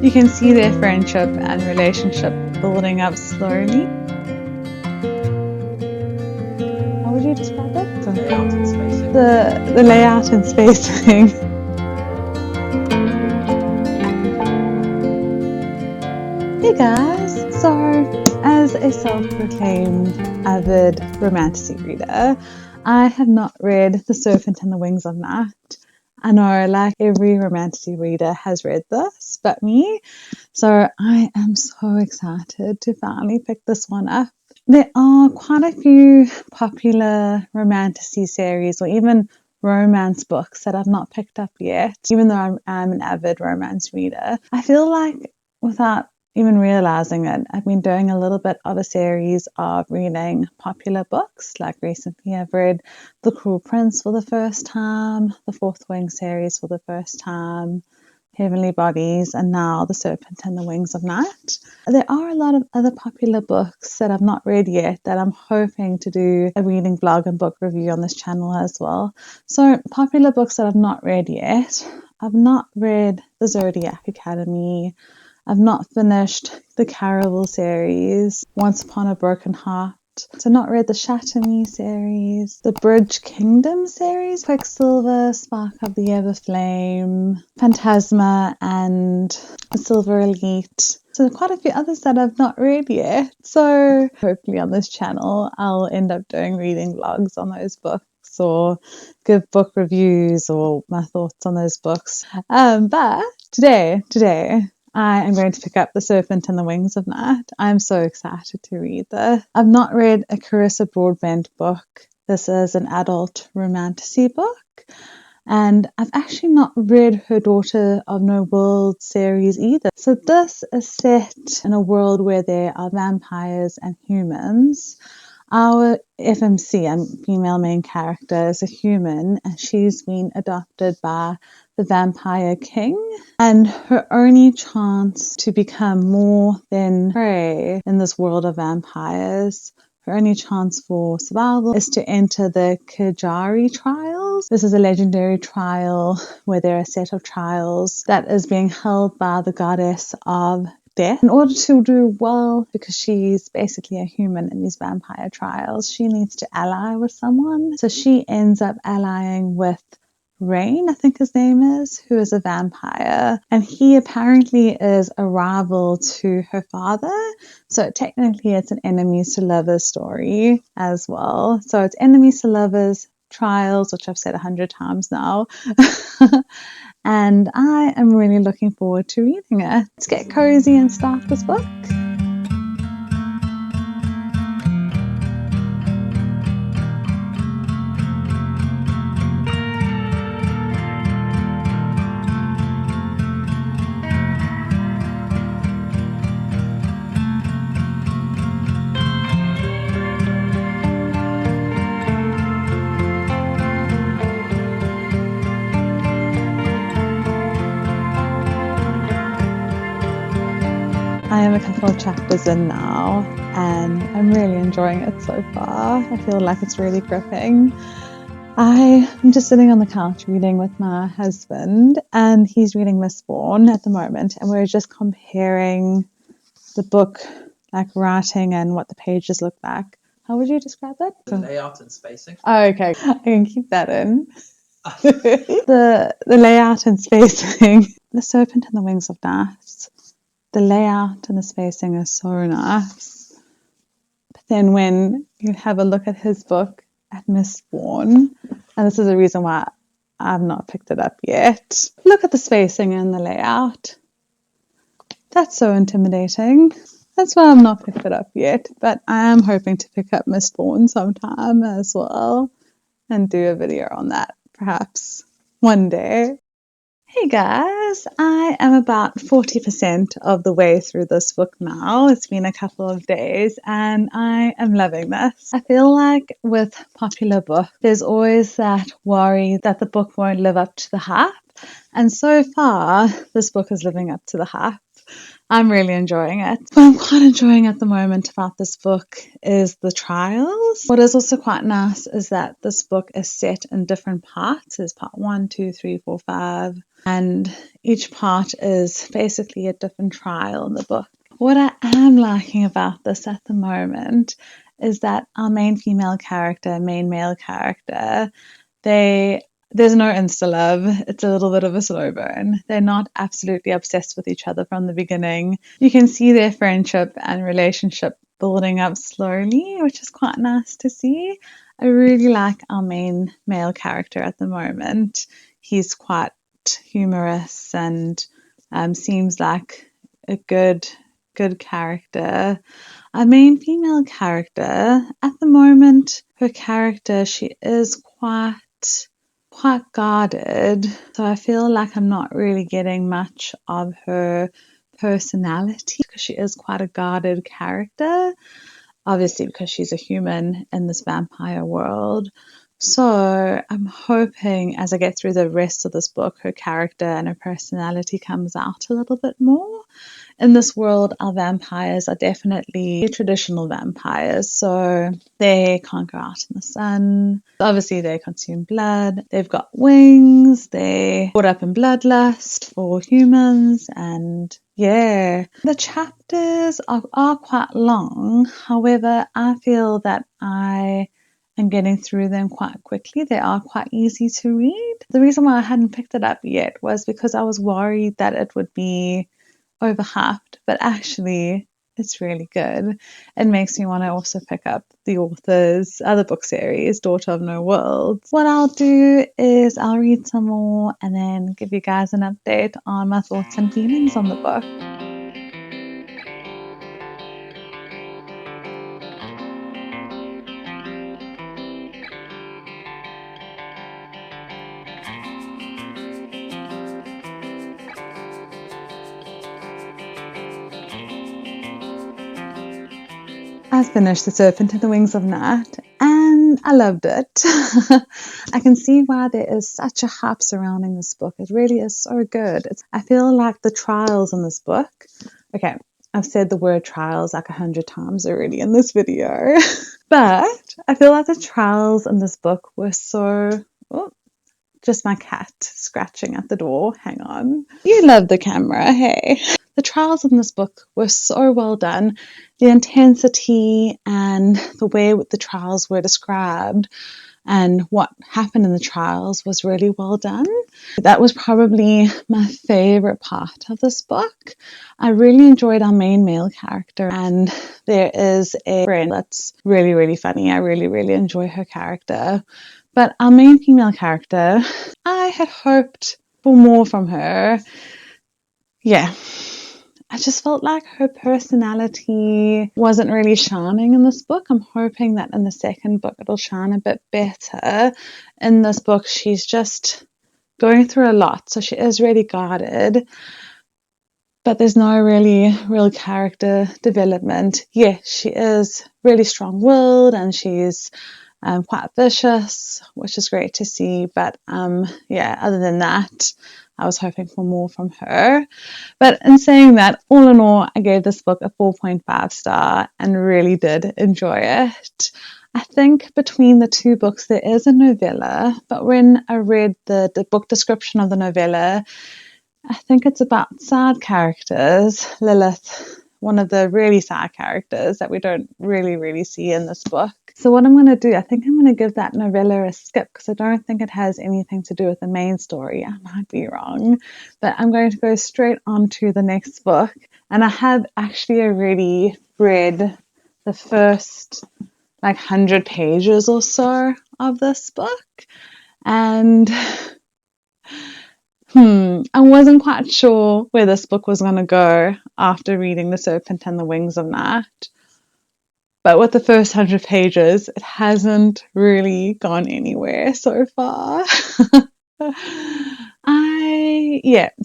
You can see their friendship and relationship building up slowly. How would you describe it? The layout and spacing. The layout and spacing. Hey guys! So, as a self-proclaimed avid romantasy reader, I have not read The Serpent and the Wings of Night. I know, like every romantasy reader has read this, but me. So I am so excited to finally pick this one up. There are quite a few popular romantasy series or even romance books that I've not picked up yet, even though I'm an avid romance reader. I feel like without even realizing it, I've been doing a little bit of a series of reading popular books. Like recently I've read The Cruel Prince for the first time, the Fourth Wing series for the first time, Heavenly Bodies, and now The Serpent and the Wings of Night. There are a lot of other popular books that I've not read yet that I'm hoping to do a reading vlog and book review on this channel as well. So popular books that I've not read yet. I've not read The Zodiac Academy. I've not finished the Caraval series, Once Upon a Broken Heart. So not read the Shatter Me series, the Bridge Kingdom series, Quicksilver, Spark of the Everflame, Phantasma, and the Silver Elite. So quite a few others that I've not read yet. So hopefully on this channel I'll end up doing reading vlogs on those books or give book reviews or my thoughts on those books. But today I am going to pick up The Serpent and the Wings of Night. I'm so excited to read this. I've not read a Carissa Broadbent book. This is an adult romantasy book. And I've actually not read her Daughter of No World series either. So this is set in a world where there are vampires and humans. Our FMC, a female main character, is a human, and she's been adopted by the vampire king. And her only chance to become more than prey in this world of vampires, her only chance for survival is to enter the Kajari trials. This is a legendary trial where there are a set of trials that is being held by the goddess of death. In order to do well, because she's basically a human in these vampire trials, she needs to ally with someone. So she ends up allying with Rain, I think his name is, who is a vampire, and he apparently is a rival to her father. So technically it's an enemies to lovers story as well. So it's enemies to lovers trials, which I've said 100 times now. And I am really looking forward to reading it. Let's get cozy and start this book. I am a couple of chapters in now and I'm really enjoying it so far. I feel like it's really gripping. I'm just sitting on the couch reading with my husband and he's reading Mistborn at the moment, and we're just comparing the book, like writing and what the pages look like. How would you describe that? The layout and spacing. Oh, okay, I can keep that in. the layout and spacing. The Serpent and the Wings of Night. The layout and the spacing is so nice. But then when you have a look at his book at Mistborn, and this is the reason why I've not picked it up yet. Look at the spacing and the layout. That's so intimidating. That's why I've not picked it up yet, but I am hoping to pick up Mistborn sometime as well and do a video on that perhaps one day. Hey guys, I am about 40% of the way through this book now. It's been a couple of days and I am loving this. I feel like with popular books, there's always that worry that the book won't live up to the hype. And so far, this book is living up to the hype. I'm really enjoying it. What I'm quite enjoying at the moment about this book is the trials. What is also quite nice is that this book is set in different parts. There's part 1, 2, 3, 4, 5, and each part is basically a different trial in the book. What I am liking about this at the moment is that our main female character, main male character, there's no insta love. It's a little bit of a slow burn. They're not absolutely obsessed with each other from the beginning. You can see their friendship and relationship building up slowly, which is quite nice to see. I really like our main male character at the moment. He's quite humorous and seems like a good character. Our main female character, at the moment, her character, she is quite guarded. So I feel like I'm not really getting much of her personality because she is quite a guarded character, obviously because she's a human in this vampire world. So I'm hoping as I get through the rest of this book, her character and her personality comes out a little bit more. In this world, our vampires are definitely traditional vampires. So they can't go out in the sun. Obviously, they consume blood. They've got wings. They're caught up in bloodlust for humans. And yeah, the chapters are quite long. However, I feel that I am getting through them quite quickly. They are quite easy to read. The reason why I hadn't picked it up yet was because I was worried that it would be overhyped, but actually it's really good. It makes me want to also pick up the author's other book series, Daughter of No Worlds. What I'll do is I'll read some more and then give you guys an update on my thoughts and feelings on the book. I finished The Serpent and the Wings of Night and I loved it. I can see why there is such a hype surrounding this book. It really is so good. I feel like the trials in this book, okay, I've said the word trials like 100 times already in this video, but I feel like the trials in this book were so... Oh, just my cat scratching at the door. Hang on. You love the camera, hey? The trials in this book were so well done. The intensity and the way the trials were described and what happened in the trials was really well done. That was probably my favorite part of this book. I really enjoyed our main male character, and there is a friend that's really, really funny. I really, really enjoy her character. But our main female character, I had hoped for more from her. Yeah, I just felt like her personality wasn't really shining in this book. I'm hoping that in the second book it'll shine a bit better. In this book, she's just going through a lot, so she is really guarded. But there's no really real character development. Yeah, she is really strong-willed and she's quite vicious, which is great to see. But yeah, other than that, I was hoping for more from her. But in saying that, all in all, I gave this book a 4.5 star and really did enjoy it. I think between the two books there is a novella, but when I read the book description of the novella, I think it's about side characters. Lilith, one of the really sad characters that we don't really see in this book. So what I'm going to do, I think I'm going to give that novella a skip because I don't think it has anything to do with the main story. I might be wrong, but I'm going to go straight on to the next book. And I have actually already read the first 100 pages or so of this book. And I wasn't quite sure where this book was going to go after reading The Serpent and the Wings of Night. But with the first 100 pages, it hasn't really gone anywhere so far.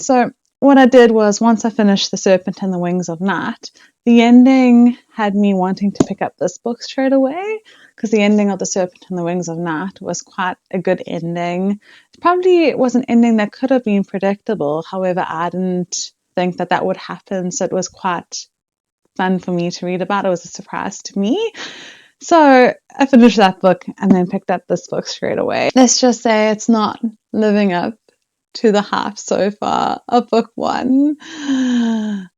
So what I did was once I finished The Serpent and the Wings of Night, the ending had me wanting to pick up this book straight away because the ending of The Serpent and the Wings of Night was quite a good ending. It was an ending that could have been predictable. However, I didn't think that that would happen. So it was quite fun for me to read about. It was a surprise to me. So I finished that book and then picked up this book straight away. Let's just say it's not living up to the hype so far of book one,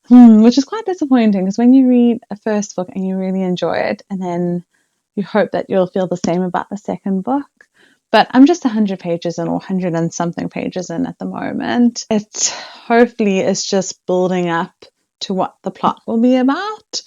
which is quite disappointing because when you read a first book and you really enjoy it, and then you hope that you'll feel the same about the second book. But I'm just 100 pages in, or 100 and something pages in at the moment. It hopefully is just building up to what the plot will be about.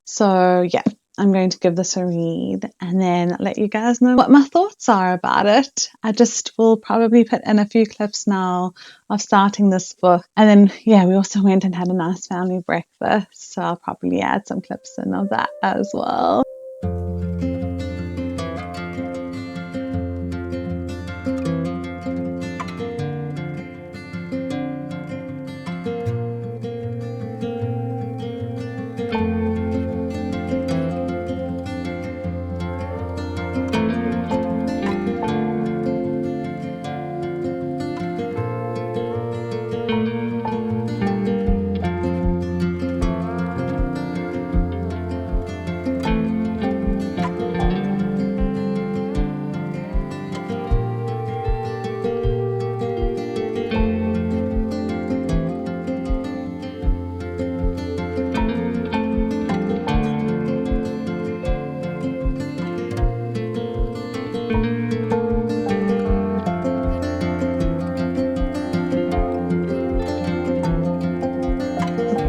So yeah, I'm going to give this a read and then let you guys know what my thoughts are about it. I just will probably put in a few clips now of starting this book. And then, yeah, we also went and had a nice family breakfast. So I'll probably add some clips in of that as well.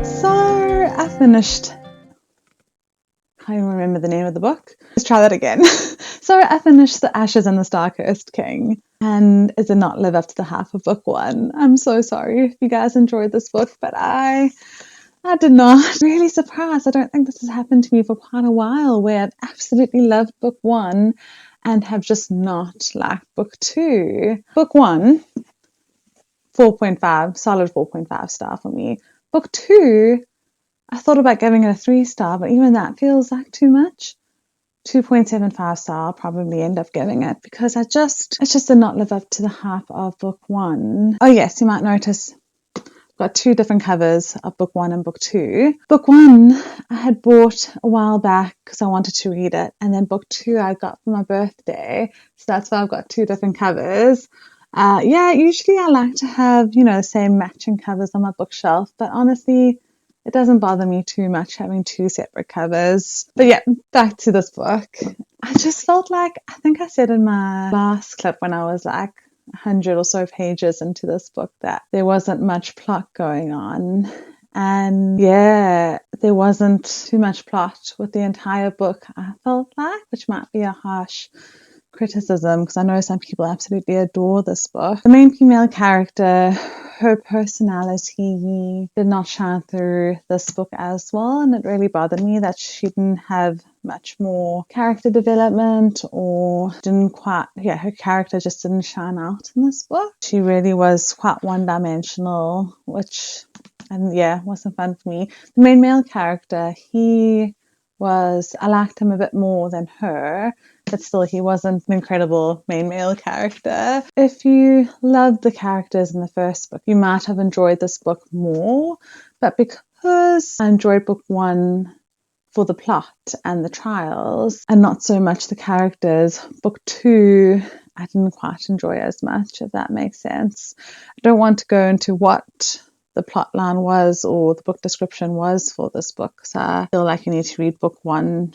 So I finished. I can't even remember the name of the book. Let's try that again. So I finished The Ashes and the Star-Cursed King. And it did not live up to the half of book one. I'm so sorry if you guys enjoyed this book, but I did not. Really surprised. I don't think this has happened to me for quite a while, where I've absolutely loved book one and have just not liked book two. Book one, 4.5, solid 4.5 star for me. Book two, I thought about giving it a 3-star, but even that feels like too much. 2.75 star, I'll probably end up giving it because it just did not live up to the hype of book one. Oh yes, you might notice I've got 2 different covers of book one and book two. Book one I had bought a while back because I wanted to read it, and then book two I got for my birthday, so that's why I've got 2 different covers. Yeah, usually I like to have, the same matching covers on my bookshelf, but honestly, it doesn't bother me too much having 2 separate covers. But yeah, back to this book. I just felt like, I think I said in my last clip when I was like 100 or so pages into this book, that there wasn't much plot going on. And yeah, there wasn't too much plot with the entire book, I felt like, which might be a harsh criticism because I know some people absolutely adore this book. The main female character, her personality did not shine through this book as well, and it really bothered me that she didn't have much more character development, or her character just didn't shine out in this book. She really was quite one-dimensional, which wasn't fun for me. The main male character, I liked him a bit more than her, but still he wasn't an incredible main male character. If you loved the characters in the first book, you might have enjoyed this book more, but because I enjoyed book one for the plot and the trials and not so much the characters, book two I didn't quite enjoy as much, if that makes sense. I don't want to go into what the plot line was or the book description was for this book, because I feel like you need to read book one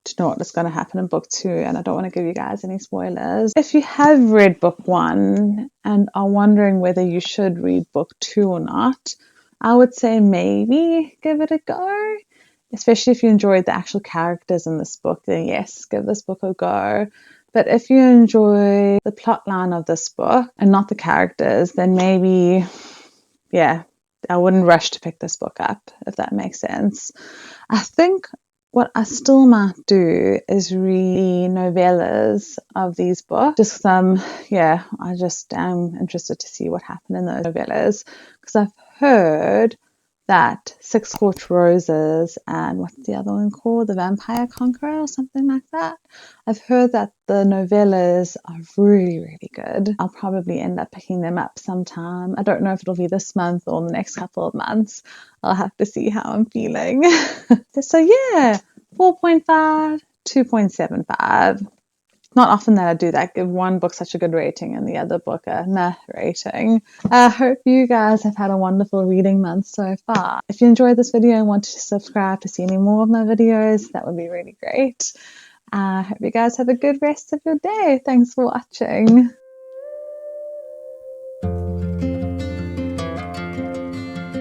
to know what's going to happen in book two, and I don't want to give you guys any spoilers. If you have read book one and are wondering whether you should read book two or not, I would say maybe give it a go, especially if you enjoyed the actual characters in this book. Then yes, give this book a go. But if you enjoy the plot line of this book and not the characters, then maybe I wouldn't rush to pick this book up, if that makes sense. I think what I still might do is read novellas of these books. I just am interested to see what happened in those novellas, because I've heard that, Six Scorched Roses, and what's the other one called? The Vampire Conqueror or something like that. I've heard that the novellas are really, really good. I'll probably end up picking them up sometime. I don't know if it'll be this month or the next couple of months. I'll have to see how I'm feeling. So yeah, 4.5, 2.75. Not often that I do that, give one book such a good rating and the other book a meh rating. I hope you guys have had a wonderful reading month so far. If you enjoyed this video and want to subscribe to see any more of my videos, that would be really great. I hope you guys have a good rest of your day. Thanks for watching.